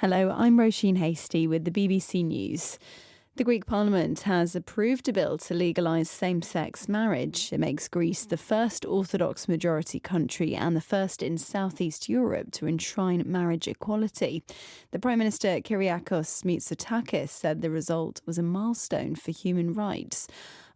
Hello, I'm Roisin Hasty with the BBC News. The Greek Parliament has approved a bill to legalise same-sex marriage. It makes Greece the first Orthodox majority country and the first in Southeast Europe to enshrine marriage equality. The Prime Minister Kyriakos Mitsotakis said the result was a milestone for human rights.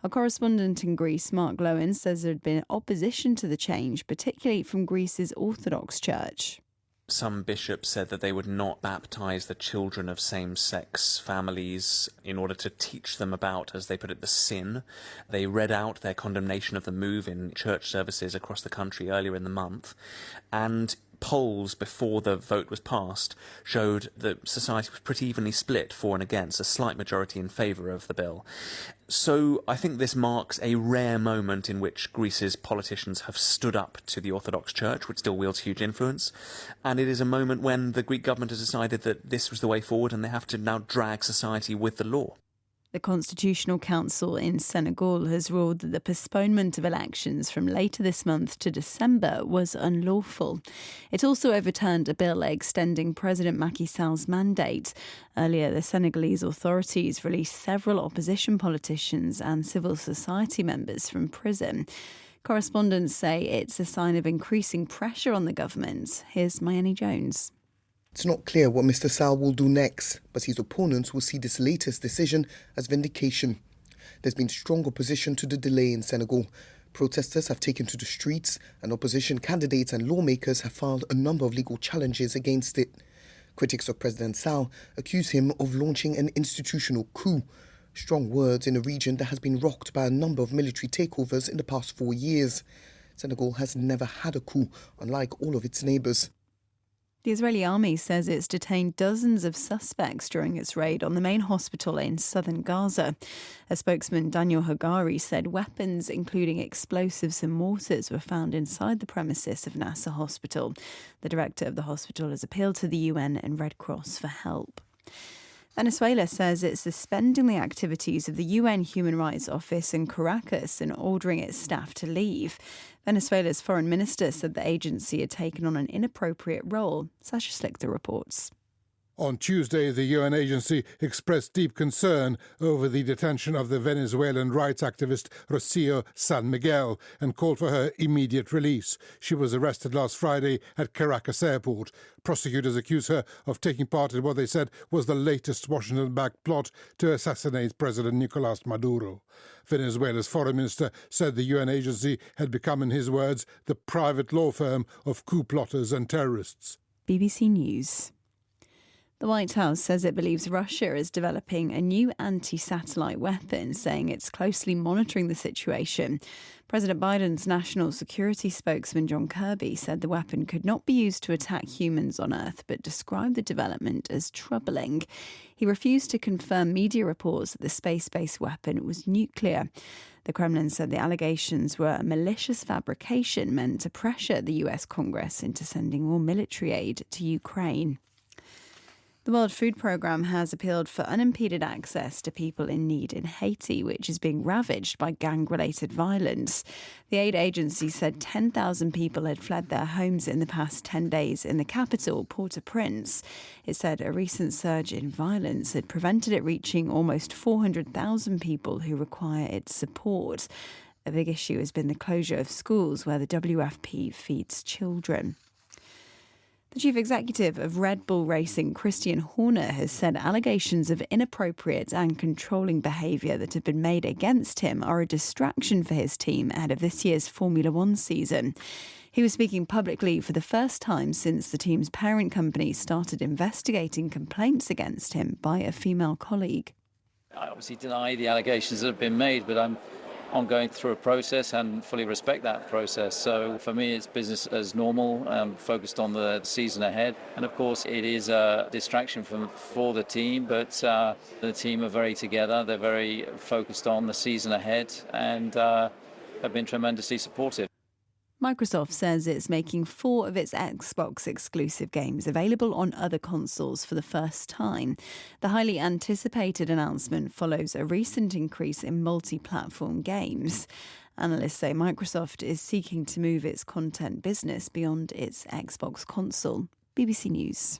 Our correspondent in Greece, Mark Lowen, says there had been opposition to the change, particularly from Greece's Orthodox Church. Some bishops said that they would not baptise the children of same-sex families in order to teach them about, as they put it, the sin. They read out their condemnation of the move in church services across the country earlier in the month, and polls before the vote was passed showed that society was pretty evenly split for and against, a slight majority in favour of the bill. So I think this marks a rare moment in which Greece's politicians have stood up to the Orthodox Church, which still wields huge influence, and it is a moment when the Greek government has decided that this was the way forward and they have to now drag society with the law. The Constitutional Council in Senegal has ruled that the postponement of elections from later this month to December was unlawful. It also overturned a bill extending President Macky Sall's mandate. Earlier, the Senegalese authorities released several opposition politicians and civil society members from prison. Correspondents say it's a sign of increasing pressure on the government. Here's Mayeni Jones. It's not clear what Mr. Sall will do next, but his opponents will see this latest decision as vindication. There's been strong opposition to the delay in Senegal. Protesters have taken to the streets, and opposition candidates and lawmakers have filed a number of legal challenges against it. Critics of President Sall accuse him of launching an institutional coup. Strong words in a region that has been rocked by a number of military takeovers in the past 4 years. Senegal has never had a coup, unlike all of its neighbours. The Israeli army says it's detained dozens of suspects during its raid on the main hospital in southern Gaza. A spokesman, Daniel Hagari, said weapons, including explosives and mortars, were found inside the premises of Nasser Hospital. The director of the hospital has appealed to the UN and Red Cross for help. Venezuela says it's suspending the activities of the UN Human Rights Office in Caracas and ordering its staff to leave. Venezuela's foreign minister said the agency had taken on an inappropriate role. Sasha Slichter reports. On Tuesday, the UN agency expressed deep concern over the detention of the Venezuelan rights activist Rocio San Miguel and called for her immediate release. She was arrested last Friday at Caracas airport. Prosecutors accuse her of taking part in what they said was the latest Washington-backed plot to assassinate President Nicolás Maduro. Venezuela's foreign minister said the UN agency had become, in his words, the private law firm of coup plotters and terrorists. BBC News. The White House says it believes Russia is developing a new anti-satellite weapon, saying it's closely monitoring the situation. President Biden's national security spokesman John Kirby said the weapon could not be used to attack humans on Earth, but described the development as troubling. He refused to confirm media reports that the space-based weapon was nuclear. The Kremlin said the allegations were a malicious fabrication meant to pressure the US Congress into sending more military aid to Ukraine. The World Food Programme has appealed for unimpeded access to people in need in Haiti, which is being ravaged by gang-related violence. The aid agency said 10,000 people had fled their homes in the past 10 days in the capital, Port-au-Prince. It said a recent surge in violence had prevented it reaching almost 400,000 people who require its support. A big issue has been the closure of schools where the WFP feeds children. The chief executive of Red Bull Racing, Christian Horner, has said allegations of inappropriate and controlling behaviour that have been made against him are a distraction for his team ahead of this year's Formula One season. He was speaking publicly for the first time since the team's parent company started investigating complaints against him by a female colleague. I obviously deny the allegations that have been made, but I'm going through a process and fully respect that process. So for me, it's business as normal. I'm focused on the season ahead. And of course, it is a distraction for the team, but the team are very together. They're very focused on the season ahead and have been tremendously supportive. Microsoft says it's making 4 of its Xbox exclusive games available on other consoles for the first time. The highly anticipated announcement follows a recent increase in multi-platform games. Analysts say Microsoft is seeking to move its content business beyond its Xbox console. BBC News.